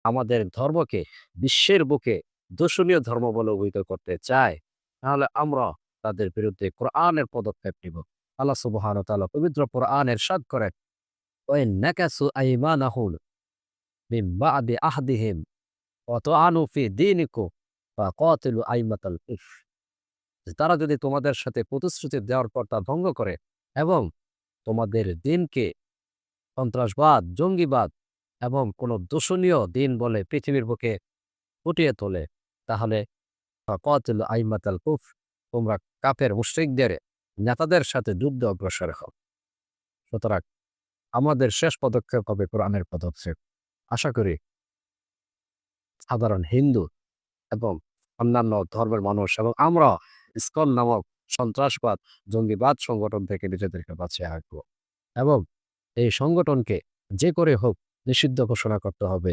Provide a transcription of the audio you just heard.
আমাদের ধর্মকে বিশ্বের বুকে দূষণীয় ধর্ম বলে অভিহিত করতে চায়, তাহলে আমরা তাদের বিরুদ্ধে কোরআনের পদক্ষেপ নিব। আল্লাহ সুবহানাহু ওয়া তাআলা পবিত্র কোরআন ইরশাদ করেন, ওয়াইন নাকাসু আইমানাহুম মিন বা'দি আহদিহিম ওয়া তাআনু ফি দীনিকুম ফাকাতিলু আইমাতাল কুফর। তারা যদি তোমাদের সাথে প্রতিশ্রুতি দেওয়ার পর তা ভঙ্গ করে এবং তোমাদের দিনকে সন্ত্রাসবাদ, জঙ্গিবাদ এবং কোন দূষণীয় দিন বলে পৃথিবীর বুকে ফুটিয়ে তোলে, তাহলে ফাকাতিলু আইমাতাল কুফর, তোমরা কাফের মুশরিকদের নেতাদের সাথে যুদ্ধে অগ্রসর হও। সুতরাং আমাদের শেষ পদক্ষেপ হবে কোরআনের পদক্ষেপ। আশা করি সাধারণ হিন্দু এবং অন্যান্য ধর্মের মানুষ এবং আমরা ইসকন নামক সন্ত্রাসবাদ, জঙ্গিবাদ সংগঠন থেকে নিজেদেরকে বাঁচিয়ে রাখবো এবং এই সংগঠনকে যে করে হোক নিষিদ্ধ ঘোষণা করতে হবে।